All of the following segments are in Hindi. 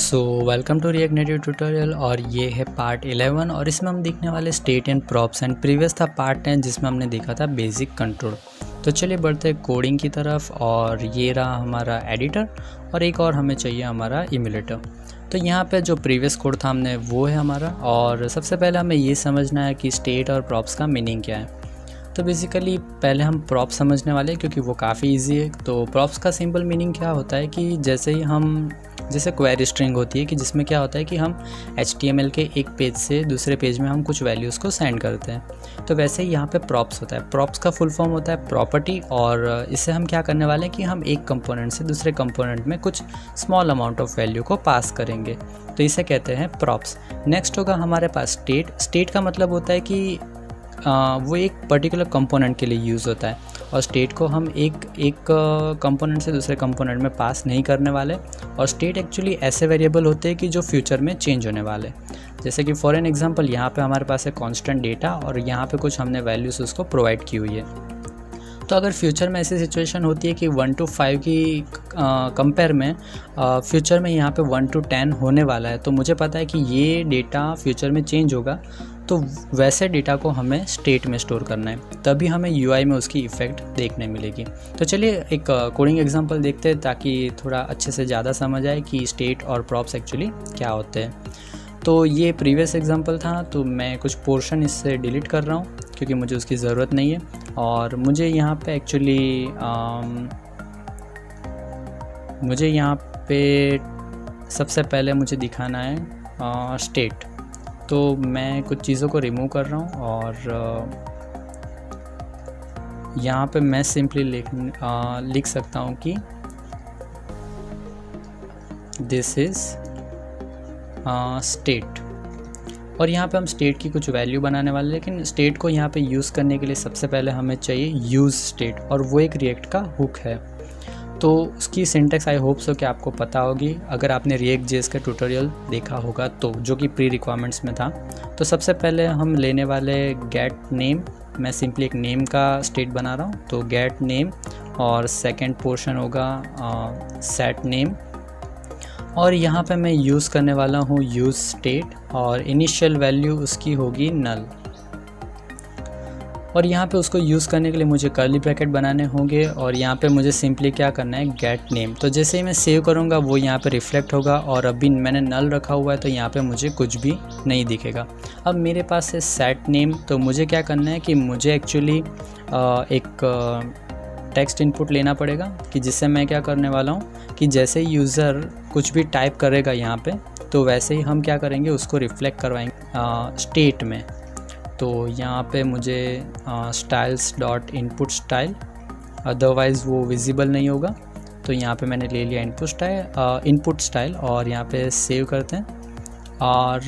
So welcome to React Native tutorial और ये है पार्ट 11 और इसमें हम देखने वाले state and props and previous था पार्ट 10 जिसमें हमने देखा था बेसिक कंट्रोल। तो चलिए बढ़ते हैं कोडिंग की तरफ और ये रहा हमारा एडिटर और एक और हमें चाहिए हमारा इम्यूलेटर। तो यहाँ पे जो प्रीवियस कोड था हमने वो है हमारा और सबसे पहले हमें ये समझना है कि स्टेट और प्रॉप्स का मीनिंग क्या है। तो बेसिकली पहले हम प्रॉप्स समझने वाले हैं क्योंकि वो काफ़ी इजी है। तो प्रॉप्स का सिंपल मीनिंग क्या होता है कि जैसे क्वेरी स्ट्रिंग होती है कि जिसमें क्या होता है कि हम HTML के एक पेज से दूसरे पेज में हम कुछ वैल्यूज़ को सेंड करते हैं। तो वैसे ही यहाँ पे प्रॉप्स होता है। प्रॉप्स का फुल फॉर्म होता है प्रॉपर्टी और इससे हम क्या करने वाले हैं कि हम एक कंपोनेंट से दूसरे कंपोनेंट में कुछ स्मॉल अमाउंट ऑफ वैल्यू को पास करेंगे, तो इसे कहते हैं प्रॉप्स। नेक्स्ट होगा हमारे पास स्टेट। स्टेट का मतलब होता है कि वो एक पर्टिकुलर कंपोनेंट के लिए यूज़ होता है और स्टेट को हम एक कंपोनेंट से दूसरे कंपोनेंट में पास नहीं करने वाले। और स्टेट एक्चुअली ऐसे वेरिएबल होते हैं कि जो फ्यूचर में चेंज होने वाले। जैसे कि फॉर एन एग्जांपल यहाँ पे हमारे पास है कांस्टेंट डेटा और यहाँ पे कुछ हमने वैल्यूज़ उसको प्रोवाइड की हुई है। तो अगर फ्यूचर में ऐसी सिचुएशन होती है कि 1 to 5 की कंपेयर में फ्यूचर में यहाँ पे 1 to 10 होने वाला है, तो मुझे पता है कि ये डेटा फ्यूचर में चेंज होगा, तो वैसे डेटा को हमें स्टेट में स्टोर करना है, तभी हमें UI में उसकी इफ़ेक्ट देखने मिलेगी। तो चलिए एक कोडिंग एग्जांपल देखते हैं ताकि थोड़ा अच्छे से ज़्यादा समझ आए कि स्टेट और प्रॉप्स एक्चुअली क्या होते हैं। तो ये प्रीवियस एग्जांपल था, तो मैं कुछ पोर्शन इससे डिलीट कर रहा हूँ क्योंकि मुझे उसकी ज़रूरत नहीं है। और मुझे यहाँ पे सबसे पहले मुझे दिखाना है स्टेट। तो मैं कुछ चीज़ों को रिमूव कर रहा हूँ और यहाँ पे मैं सिंपली लिख सकता हूँ कि दिस इज़ स्टेट। और यहाँ पे हम स्टेट की कुछ वैल्यू बनाने वाले, लेकिन स्टेट को यहाँ पे यूज़ करने के लिए सबसे पहले हमें चाहिए यूज़ स्टेट और वो एक रिएक्ट का हुक है। तो उसकी सिंटेक्स आई होप सो कि आपको पता होगी अगर आपने रिएक्ट जेएस का ट्यूटोरियल देखा होगा, तो जो कि प्री रिक्वायरमेंट्स में था। तो सबसे पहले हम लेने वाले गेट नेम। मैं सिंपली एक नेम का स्टेट बना रहा हूँ, तो गेट नेम और सेकंड पोर्शन होगा सेट नेम। और यहाँ पे मैं यूज़ करने वाला हूँ यूज़ स्टेट और इनिशियल वैल्यू उसकी होगी नल। और यहाँ पे उसको यूज़ करने के लिए मुझे कर्ली ब्रैकेट बनाने होंगे और यहाँ पे मुझे सिंपली क्या करना है गेट नेम। तो जैसे ही मैं सेव करूँगा वो यहाँ पे रिफ्लेक्ट होगा और अभी मैंने नल रखा हुआ है तो यहाँ पे मुझे कुछ भी नहीं दिखेगा। अब मेरे पास है सेट नेम, तो मुझे क्या करना है कि मुझे एक्चुअली एक टेक्स्ट इनपुट लेना पड़ेगा कि जिससे मैं क्या करने वाला हूँ कि जैसे ही यूज़र कुछ भी टाइप करेगा यहाँ पे, तो वैसे ही हम क्या करेंगे उसको रिफ्लेक्ट करवाएंगे स्टेट में। तो यहाँ पे मुझे styles dot input style, otherwise वो विजिबल नहीं होगा। तो यहाँ पे मैंने ले लिया इनपुट स्टाइल और यहाँ पे सेव करते हैं। और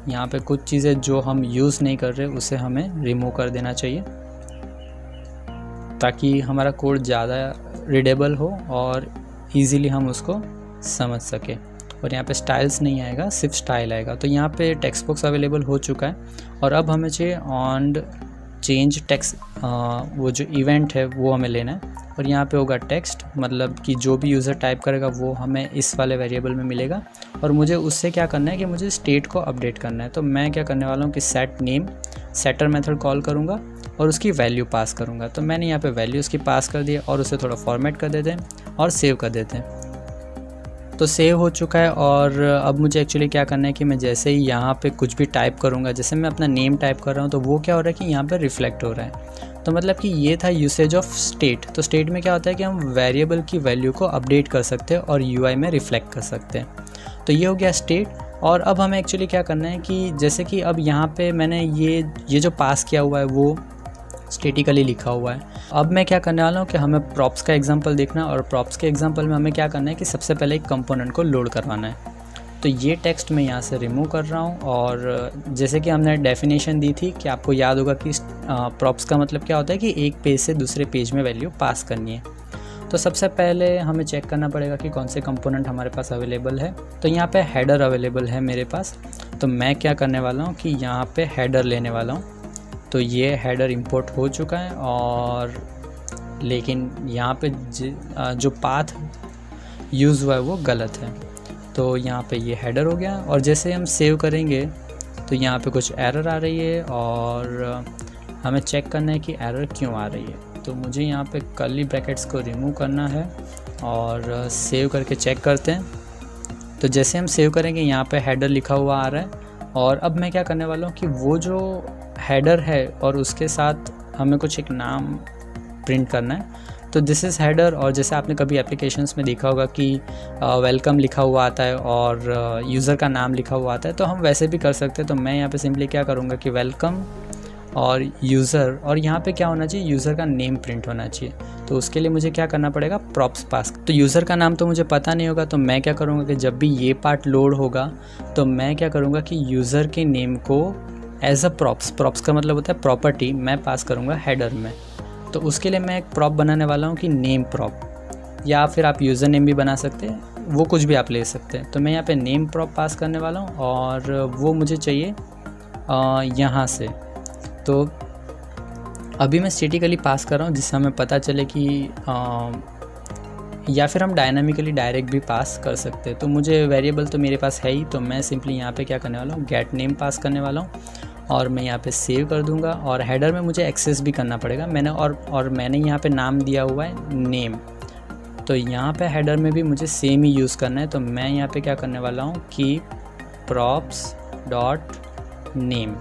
यहाँ पे कुछ चीज़ें जो हम यूज़ नहीं कर रहे उसे हमें रिमूव कर देना चाहिए ताकि हमारा कोड ज़्यादा रीडेबल हो और इजीली हम उसको समझ सके। और यहाँ पे स्टाइल्स नहीं आएगा, सिर्फ स्टाइल आएगा। तो यहाँ पे टेक्स्ट बॉक्स अवेलेबल हो चुका है और अब हमें चाहिए ऑन चेंज टेक्स्ट, वो जो इवेंट है वो हमें लेना है। और यहाँ पे होगा टेक्स्ट, मतलब कि जो भी यूज़र टाइप करेगा वो हमें इस वाले वेरिएबल में मिलेगा। और मुझे उससे क्या करना है कि मुझे स्टेट को अपडेट करना है। तो मैं क्या करने वाला हूँ कि set name, setter method call करूँगा और उसकी वैल्यू पास करूँगा। तो मैंने यहाँ पे वैल्यू उसकी पास कर दी और उसे थोड़ा फॉर्मेट कर देते हैं और सेव कर देते हैं। तो सेव हो चुका है और अब मुझे एक्चुअली क्या करना है कि मैं जैसे ही यहाँ पे कुछ भी टाइप करूँगा, जैसे मैं अपना नेम टाइप कर रहा हूँ तो वो क्या हो रहा है कि यहाँ पे रिफ्लेक्ट हो रहा है। तो मतलब कि ये था यूसेज ऑफ स्टेट। तो स्टेट में क्या होता है कि हम वेरिएबल की वैल्यू को अपडेट कर सकते हैं और UI में रिफ्लेक्ट कर सकते हैं। तो ये हो गया स्टेट। और अब हमें एक्चुअली क्या करना है कि जैसे कि अब यहाँ पे मैंने ये जो पास किया हुआ है वो स्टेटिकली लिखा हुआ है। अब मैं क्या करने वाला हूँ कि हमें प्रॉप्स का एग्जांपल देखना है और प्रॉप्स के एग्जांपल में हमें क्या करना है कि सबसे पहले एक कंपोनेंट को लोड करवाना है। तो ये टेक्स्ट मैं यहाँ से रिमूव कर रहा हूँ। और जैसे कि हमने डेफिनेशन दी थी कि आपको याद होगा कि प्रॉप्स का मतलब क्या होता है कि एक पेज से दूसरे पेज में वैल्यू पास करनी है। तो सबसे पहले हमें चेक करना पड़ेगा कि कौन से कंपोनेंट हमारे पास अवेलेबल है। तो यहाँ पे हेडर अवेलेबल है मेरे पास, तो मैं क्या करने वाला हूँ कि यहाँ पे हेडर लेने वाला हूँ। तो ये हेडर इंपोर्ट हो चुका है और लेकिन यहाँ पे जो पाथ यूज़ हुआ है वो गलत है। तो यहाँ पे ये हेडर हो गया। और जैसे हम सेव करेंगे तो यहाँ पे कुछ एरर आ रही है और हमें चेक करना है कि एरर क्यों आ रही है। तो मुझे यहाँ पे कर्ली ब्रैकेट्स को रिमूव करना है और सेव करके चेक करते हैं। तो जैसे हम सेव करेंगे यहाँ पे हेडर लिखा हुआ आ रहा है। और अब मैं क्या करने वाला हूँ कि वो जो हेडर है और उसके साथ हमें कुछ एक नाम प्रिंट करना है। तो दिस इज़ हेडर। और जैसे आपने कभी एप्लीकेशंस में देखा होगा कि वेलकम लिखा हुआ आता है और यूज़र का नाम लिखा हुआ आता है, तो हम वैसे भी कर सकते हैं। तो मैं यहाँ पे सिंपली क्या करूँगा कि वेलकम और यूज़र, और यहाँ पे क्या होना चाहिए, यूज़र का नेम प्रिंट होना चाहिए। तो उसके लिए मुझे क्या करना पड़ेगा, प्रॉप्स पास। तो यूज़र का नाम तो मुझे पता नहीं होगा, तो मैं क्या करूँगा कि जब भी ये पार्ट लोड होगा तो मैं क्या करूँगा कि यूज़र के नेम को एज अ प्रॉप्स का मतलब होता है प्रॉपर्टी, मैं पास करूँगा हेडर में। तो उसके लिए मैं एक प्रॉप बनाने वाला हूँ कि नेम प्रॉप, या फिर आप यूज़र नेम भी बना सकते हैं, वो कुछ भी आप ले सकते हैं। तो मैं यहाँ पे नेम प्रॉप पास करने वाला हूँ और वो मुझे चाहिए यहाँ से। तो अभी मैं स्टैटिकली पास कर रहा हूँ जिससे हमें पता चले कि या फिर हम डायनामिकली डायरेक्ट भी पास कर सकते हैं। तो मुझे वेरिएबल तो मेरे पास है ही, तो मैं सिंपली यहाँ पे क्या करने वाला हूँ, गेट नेम पास करने वाला हूँ और मैं यहाँ पे सेव कर दूँगा। और हेडर में मुझे एक्सेस भी करना पड़ेगा, मैंने यहाँ पे नाम दिया हुआ है नेम। तो यहाँ पे हेडर में भी मुझे सेम ही यूज़ करना है। तो मैं यहाँ पे क्या करने वाला हूँ कि प्रॉप्स डॉट नेम।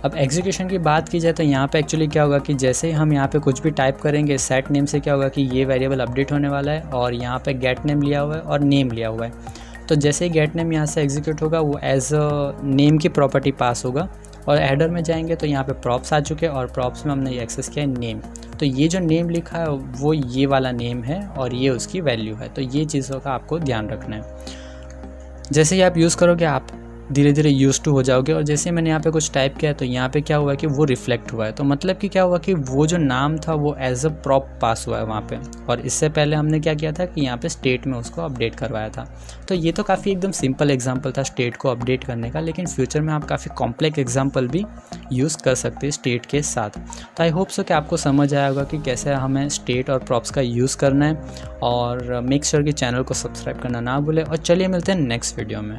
अब एग्जीक्यूशन की बात की जाए तो यहाँ पे एक्चुअली क्या होगा कि जैसे ही हम यहाँ पे कुछ भी टाइप करेंगे, सेट नेम से क्या होगा कि ये वेरिएबल अपडेट होने वाला है और यहाँ पे गेट नेम लिया हुआ है और नेम लिया हुआ है। तो जैसे ही गेट नेम यहाँ से एग्जीक्यूट होगा वो एज अ नेम की प्रॉपर्टी पास होगा। और हेडर में जाएंगे तो यहाँ पे प्रॉप्स आ चुके हैं और प्रॉप्स में हमने ये एक्सेस किया है नेम। तो ये जो नेम लिखा है वो ये वाला नेम है और ये उसकी वैल्यू है। तो ये चीज़ों का आपको ध्यान रखना है। जैसे ही आप यूज़ करोगे आप धीरे धीरे यूज़ टू हो जाओगे। और जैसे मैंने यहाँ पे कुछ टाइप किया तो यहाँ पे क्या हुआ कि वो रिफ्लेक्ट हुआ है। तो मतलब कि क्या हुआ कि वो जो नाम था वो एज अ प्रॉप पास हुआ है वहाँ पे। और इससे पहले हमने क्या किया था कि यहाँ पे स्टेट में उसको अपडेट करवाया था। तो ये तो काफ़ी एकदम सिंपल एग्जांपल था स्टेट को अपडेट करने का, लेकिन फ्यूचर में आप काफ़ी कॉम्प्लेक्स एग्जांपल भी यूज़ कर सकते हैं स्टेट के साथ। तो आई होप सो कि आपको समझ आया होगा कि कैसे हमें स्टेट और प्रॉप्स का यूज़ करना है। और मेक श्योर कि चैनल को सब्सक्राइब करना ना भूलें। और चलिए मिलते हैं नेक्स्ट वीडियो में।